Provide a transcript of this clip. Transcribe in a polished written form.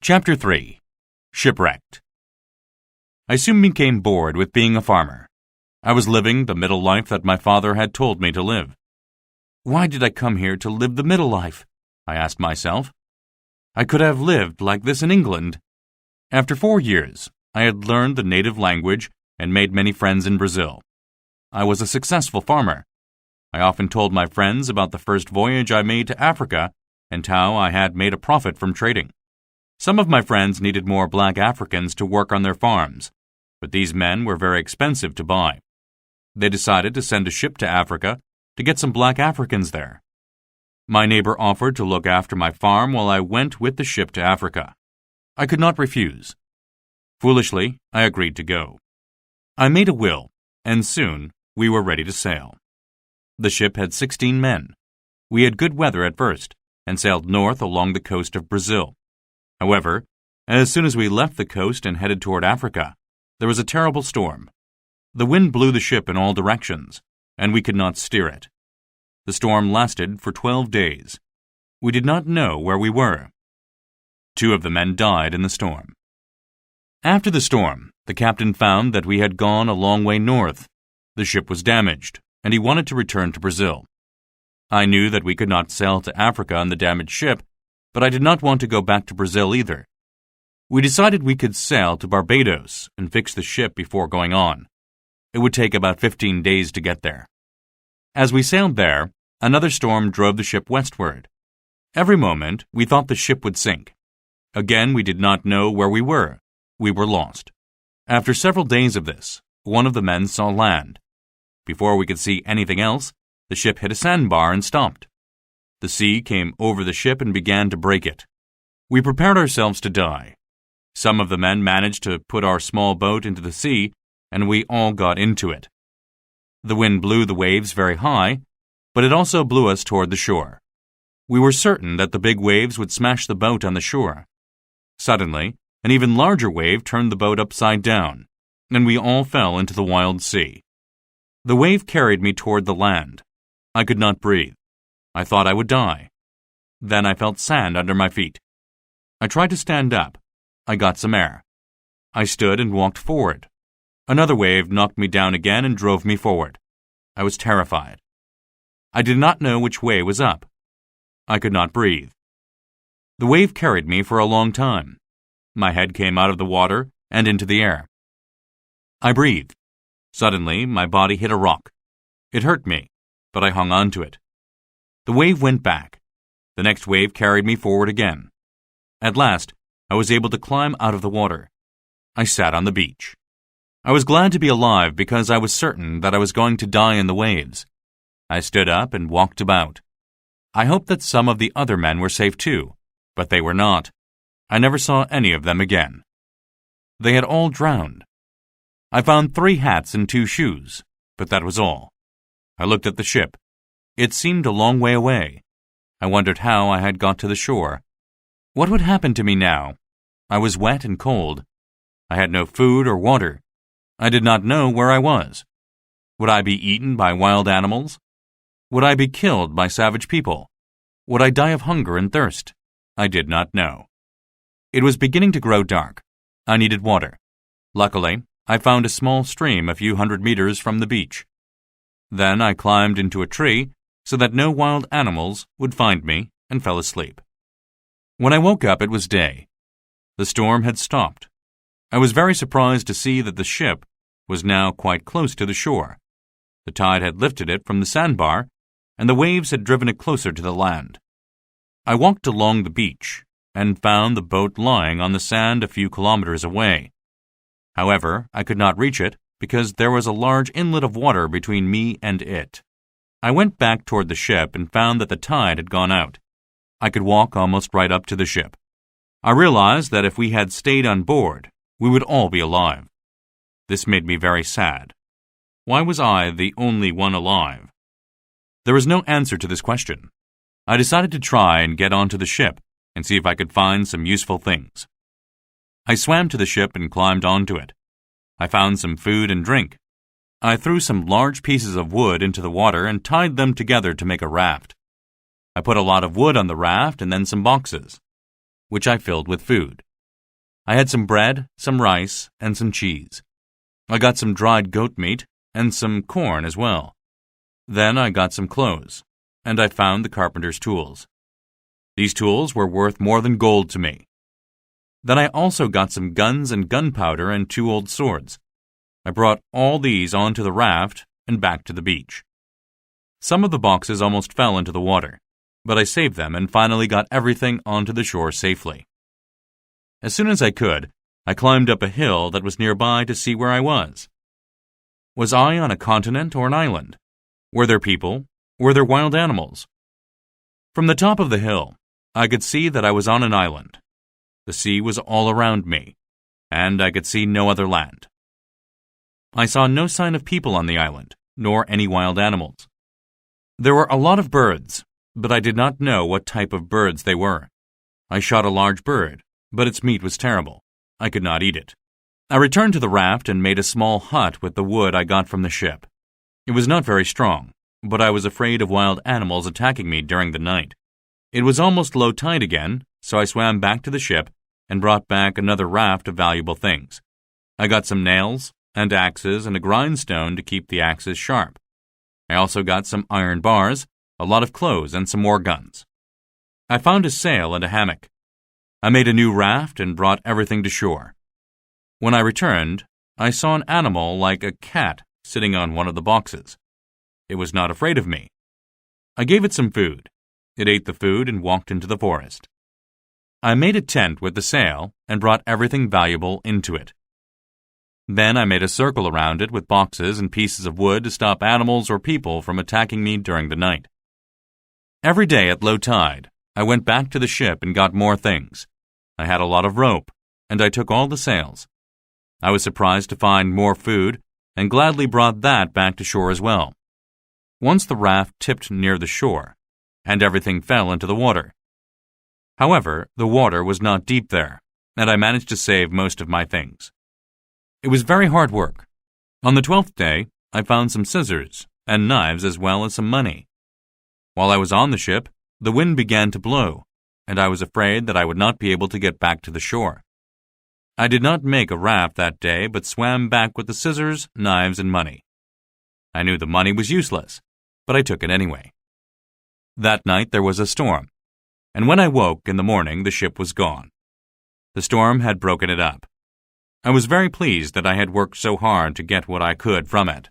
Chapter 3. Shipwrecked. I soon became bored with being a farmer. I was living the middle life that my father had told me to live. Why did I come here to live the middle life? I asked myself. I could have lived like this in England. After 4 years, I had learned the native language and made many friends in Brazil. I was a successful farmer. I often told my friends about the first voyage I made to Africa and how I had made a profit from trading. Some of my friends needed more black Africans to work on their farms, but these men were very expensive to buy. They decided to send a ship to Africa to get some black Africans there. My neighbor offered to look after my farm while I went with the ship to Africa. I could not refuse. Foolishly, I agreed to go. I made a will, and soon we were ready to sail. The ship had 16 men. We had good weather at first, and sailed north along the coast of Brazil. However, as soon as we left the coast and headed toward Africa, there was a terrible storm. The wind blew the ship in all directions, and we could not steer it. The storm lasted for 12 days. We did not know where we were. 2 of the men died in the storm. After the storm, the captain found that we had gone a long way north. The ship was damaged, and he wanted to return to Brazil. I knew that we could not sail to Africa on the damaged ship, but I did not want to go back to Brazil either. We decided we could sail to Barbados and fix the ship before going on. It would take about 15 days to get there. As we sailed there, another storm drove the ship westward. Every moment, we thought the ship would sink. Again, we did not know where we were. We were lost. After several days of this, one of the men saw land. Before we could see anything else, the ship hit a sandbar and stopped. The sea came over the ship and began to break it. We prepared ourselves to die. Some of the men managed to put our small boat into the sea, and we all got into it. The wind blew the waves very high, but it also blew us toward the shore. We were certain that the big waves would smash the boat on the shore. Suddenly, an even larger wave turned the boat upside down, and we all fell into the wild sea. The wave carried me toward the land. I could not breathe. I thought I would die. Then I felt sand under my feet. I tried to stand up. I got some air. I stood and walked forward. Another wave knocked me down again and drove me forward. I was terrified. I did not know which way was up. I could not breathe. The wave carried me for a long time. My head came out of the water and into the air. I breathed. Suddenly, my body hit a rock. It hurt me, but I hung on to it. The wave went back. The next wave carried me forward again. At last, I was able to climb out of the water. I sat on the beach. I was glad to be alive because I was certain that I was going to die in the waves. I stood up and walked about. I hoped that some of the other men were safe too, but they were not. I never saw any of them again. They had all drowned. I found 3 hats and 2 shoes, but that was all. I looked at the ship. It seemed a long way away. I wondered how I had got to the shore. What would happen to me now? I was wet and cold. I had no food or water. I did not know where I was. Would I be eaten by wild animals? Would I be killed by savage people? Would I die of hunger and thirst? I did not know. It was beginning to grow dark. I needed water. Luckily, I found a small stream a few hundred meters from the beach. Then I climbed into a tree so that no wild animals would find me and fell asleep. When I woke up, it was day. The storm had stopped. I was very surprised to see that the ship was now quite close to the shore. The tide had lifted it from the sandbar, and the waves had driven it closer to the land. I walked along the beach and found the boat lying on the sand a few kilometers away. However, I could not reach it because there was a large inlet of water between me and it. I went back toward the ship and found that the tide had gone out. I could walk almost right up to the ship. I realized that if we had stayed on board, we would all be alive. This made me very sad. Why was I the only one alive? There was no answer to this question. I decided to try and get onto the ship and see if I could find some useful things. I swam to the ship and climbed onto it. I found some food and drink. I threw some large pieces of wood into the water and tied them together to make a raft. I put a lot of wood on the raft and then some boxes, which I filled with food. I had some bread, some rice, and some cheese. I got some dried goat meat and some corn as well. Then I got some clothes, and I found the carpenter's tools. These tools were worth more than gold to me. Then I also got some guns and gunpowder and 2 old swords. I brought all these onto the raft and back to the beach. Some of the boxes almost fell into the water, but I saved them and finally got everything onto the shore safely. As soon as I could, I climbed up a hill that was nearby to see where I was. Was I on a continent or an island? Were there people? Were there wild animals? From the top of the hill, I could see that I was on an island. The sea was all around me, and I could see no other land. I saw no sign of people on the island, nor any wild animals. There were a lot of birds, but I did not know what type of birds they were. I shot a large bird, but its meat was terrible. I could not eat it. I returned to the raft and made a small hut with the wood I got from the ship. It was not very strong, but I was afraid of wild animals attacking me during the night. It was almost low tide again, so I swam back to the ship and brought back another raft of valuable things. I got some nails and axes and a grindstone to keep the axes sharp. I also got some iron bars, a lot of clothes, and some more guns. I found a sail and a hammock. I made a new raft and brought everything to shore. When I returned, I saw an animal like a cat sitting on one of the boxes. It was not afraid of me. I gave it some food. It ate the food and walked into the forest. I made a tent with the sail and brought everything valuable into it. Then I made a circle around it with boxes and pieces of wood to stop animals or people from attacking me during the night. Every day at low tide, I went back to the ship and got more things. I had a lot of rope, and I took all the sails. I was surprised to find more food and gladly brought that back to shore as well. Once the raft tipped near the shore, and everything fell into the water. However, the water was not deep there, and I managed to save most of my things. It was very hard work. On the 12th day, I found some scissors and knives as well as some money. While I was on the ship, the wind began to blow, and I was afraid that I would not be able to get back to the shore. I did not make a raft that day, but swam back with the scissors, knives, and money. I knew the money was useless, but I took it anyway. That night there was a storm, and when I woke in the morning, the ship was gone. The storm had broken it up. I was very pleased that I had worked so hard to get what I could from it.